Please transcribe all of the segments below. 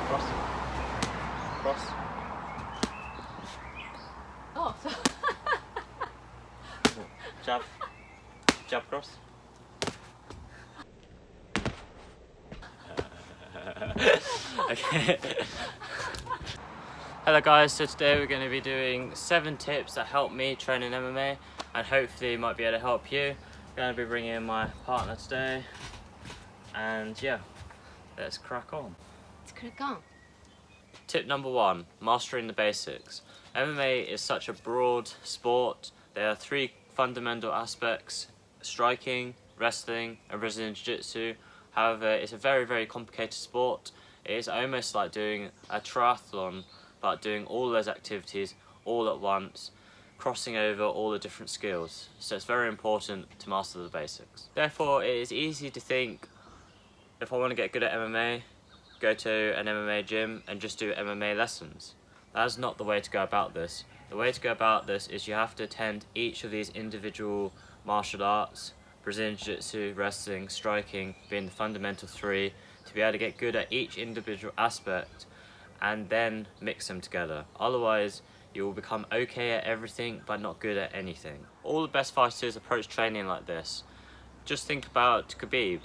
Cross. Cross. Oh, so Jab. Jab cross. Okay. Hello guys, so today we're going to be doing 7 tips that help me train in MMA and hopefully might be able to help you. I'm going to be bringing in my partner today and yeah, let's crack on. let's crack on. Tip number 1, mastering the basics. MMA is such a broad sport. There are 3 fundamental aspects: striking, wrestling and Brazilian Jiu Jitsu. However, it's a very complicated sport. It is almost like doing a triathlon, but doing all those activities all at once, crossing over all the different skills. So it's very important to master the basics. Therefore, it is easy to think, if I want to get good at MMA, go to an MMA gym and just do MMA lessons. That is not the way to go about this. The way to go about this is you have to attend each of these individual martial arts, Brazilian Jiu-Jitsu, wrestling, striking being the fundamental 3, to be able to get good at each individual aspect and then mix them together. Otherwise, you will become okay at everything but not good at anything. All the best fighters approach training like this. Just think about Khabib.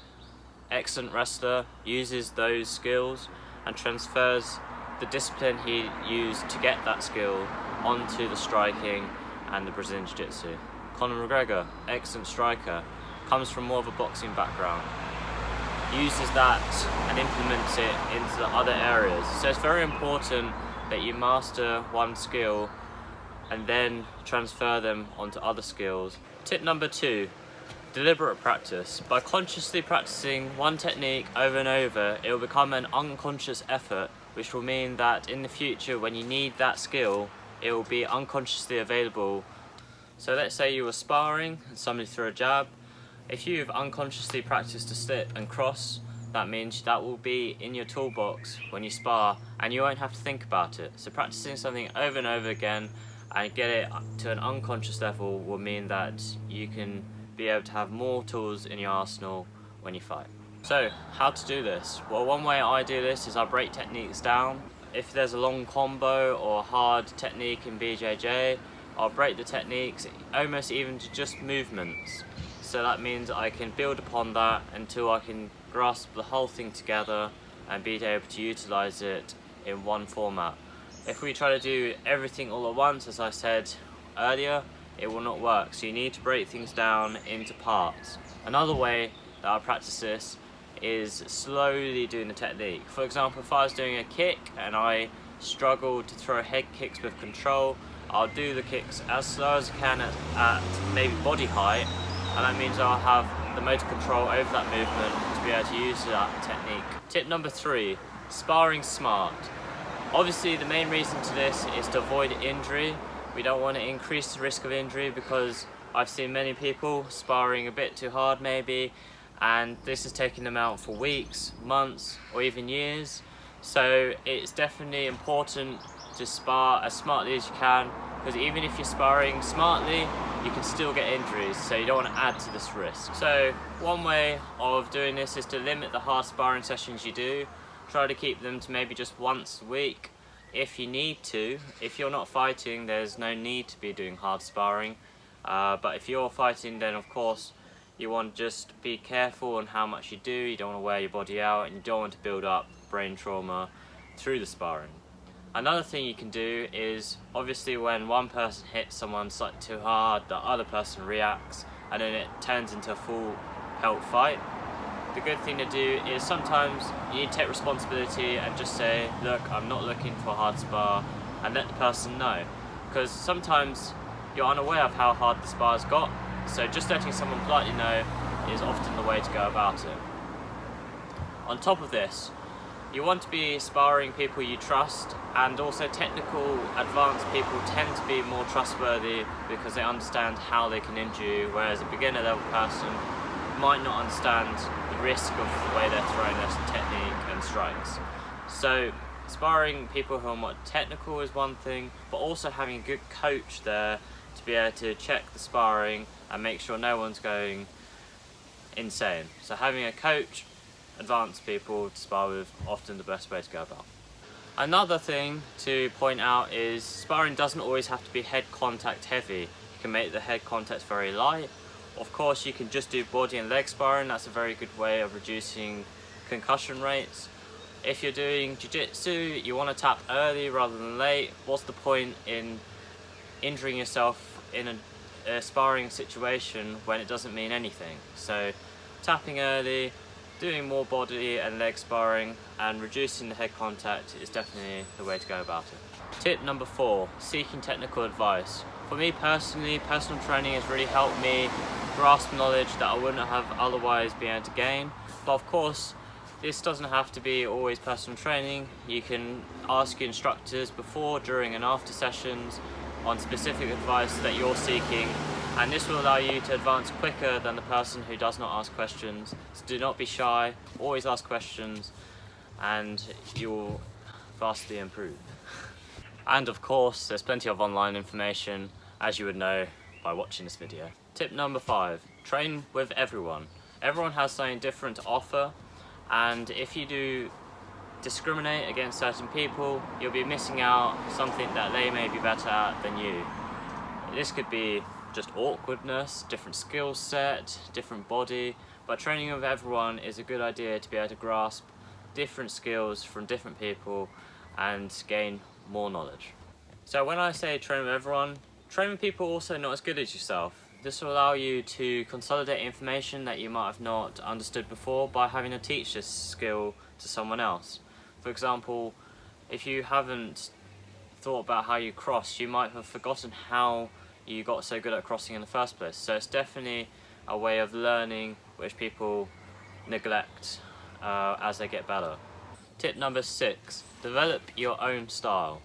Excellent wrestler, uses those skills and transfers the discipline he used to get that skill onto the striking and the Brazilian Jiu-Jitsu. Conor McGregor, excellent striker, comes from more of a boxing background, uses that and implements it into the other areas. So it's very important that you master one skill and then transfer them onto other skills. Tip number 2, deliberate practice. By consciously practicing one technique over and over, it will become an unconscious effort, which will mean that in the future when you need that skill, it will be unconsciously available. So let's say you were sparring and somebody threw a jab. If you've unconsciously practiced a slip and cross, that means that will be in your toolbox when you spar and you won't have to think about it. So practicing something over and over again and get it to an unconscious level will mean that you can be able to have more tools in your arsenal when you fight. So how to do this? Well, one way I do this is I break techniques down. If there's a long combo or a hard technique in BJJ, I'll break the techniques almost even to just movements. So that means I can build upon that until I can grasp the whole thing together and be able to utilize it in one format. If we try to do everything all at once, as I said earlier, it will not work. So you need to break things down into parts. Another way that I practice this is slowly doing the technique. For example, if I was doing a kick and I struggled to throw head kicks with control, I'll do the kicks as slow as I can at maybe body height, and that means I'll have the motor control over that movement to be able to use that technique. Tip number 3, sparring smart. Obviously the main reason to this is to avoid injury. We don't want to increase the risk of injury because I've seen many people sparring a bit too hard maybe, and this is taking them out for weeks, months or even years. So it's definitely important to spar as smartly as you can, because even if you're sparring smartly, you can still get injuries, so you don't want to add to this risk. So one way of doing this is to limit the hard sparring sessions you do. Try to keep them to maybe just once a week if you need to. If you're not fighting, there's no need to be doing hard sparring, but if you're fighting, then of course you want to just be careful on how much you do. You don't want to wear your body out and you don't want to build up brain trauma through the sparring. Another thing you can do is, obviously when one person hits someone slightly too hard, the other person reacts and then it turns into a full pelt fight. The good thing to do is sometimes you need to take responsibility and just say, look, I'm not looking for a hard spar, and let the person know. Because sometimes you're unaware of how hard the spar's got, so just letting someone politely know is often the way to go about it. On top of this, you want to be sparring people you trust, and also technical, advanced people tend to be more trustworthy because they understand how they can injure you, whereas a beginner level person might not understand the risk of the way they're throwing their technique and strikes. So sparring people who are more technical is one thing, but also having a good coach there to be able to check the sparring and make sure no one's going insane. So having a coach, advanced people to spar with, often the best way to go about. Another thing to point out is sparring doesn't always have to be head contact heavy. You can make the head contact very light. Of course, you can just do body and leg sparring. That's a very good way of reducing concussion rates. If you're doing Jiu Jitsu, you want to tap early rather than late. What's the point in injuring yourself in a sparring situation when it doesn't mean anything? So tapping early, doing more body and leg sparring, and reducing the head contact is definitely the way to go about it. Tip number 4, seeking technical advice. For me personally, personal training has really helped me grasp knowledge that I wouldn't have otherwise been able to gain. But of course, this doesn't have to be always personal training. You can ask your instructors before, during and after sessions on specific advice that you're seeking, and this will allow you to advance quicker than the person who does not ask questions. So do not be shy, always ask questions, and you'll vastly improve. And of course, there's plenty of online information, as you would know by watching this video. Tip number 5, train with everyone. Everyone has something different to offer, and if you do discriminate against certain people, you'll be missing out something that they may be better at than you. This could be just awkwardness, different skill set, different body, but training with everyone is a good idea to be able to grasp different skills from different people and gain more knowledge. So when I say train with everyone, train with people also not as good as yourself. This will allow you to consolidate information that you might have not understood before by having to teach this skill to someone else. For example, if you haven't thought about how you cross, you might have forgotten how you got so good at crossing in the first place. So it's definitely a way of learning which people neglect as they get better. Tip number 6, develop your own style.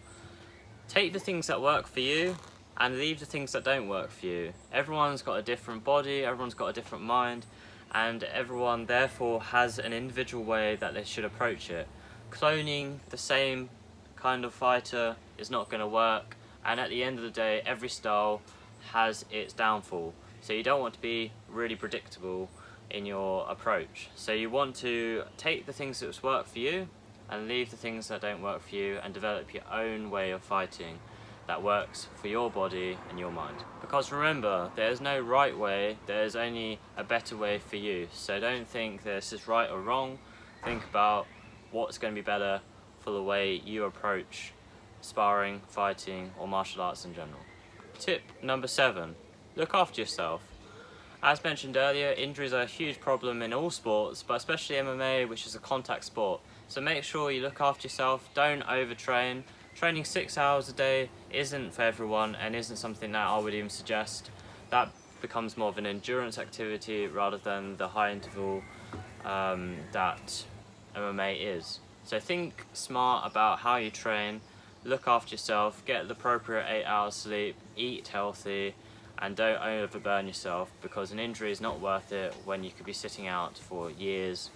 Take the things that work for you and leave the things that don't work for you. Everyone's got a different body, everyone's got a different mind, and everyone therefore has an individual way that they should approach it. Cloning the same kind of fighter is not going to work, and at the end of the day, every style has its downfall. So you don't want to be really predictable in your approach. So you want to take the things that work for you and leave the things that don't work for you, and develop your own way of fighting that works for your body and your mind. Because remember, there's no right way, there's only a better way for you. So don't think this is right or wrong. Think about what's going to be better for the way you approach sparring, fighting, or martial arts in general. Tip number 7, look after yourself. As mentioned earlier, injuries are a huge problem in all sports, but especially MMA, which is a contact sport. So make sure you look after yourself, don't overtrain. Training 6 hours a day isn't for everyone and isn't something that I would even suggest. That becomes more of an endurance activity rather than the high interval that MMA is. So think smart about how you train, look after yourself, get the appropriate 8 hours sleep, eat healthy, and don't overburn yourself, because an injury is not worth it when you could be sitting out for years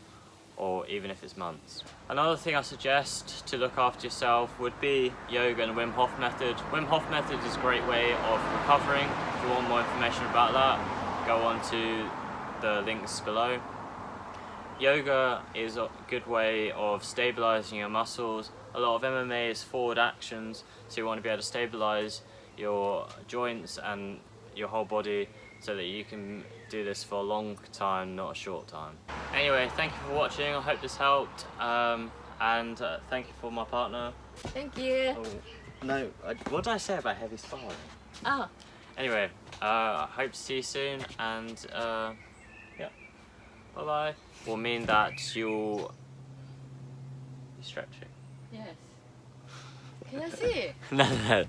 or even if it's months. Another thing I suggest to look after yourself would be yoga and Wim Hof method. Wim Hof method is a great way of recovering. If you want more information about that, go on to the links below. Yoga is a good way of stabilizing your muscles. A lot of MMA is forward actions, so you want to be able to stabilize your joints and your whole body so that you can do this for a long time, not a short time. Anyway, thank you for watching. I hope this helped, and thank you for my partner. Thank you. Oh, no, what did I say about heavy sparring? Oh. Anyway, I hope to see you soon, and yeah, bye bye. Will mean that you'll be stretching. Yes. Can I see? No.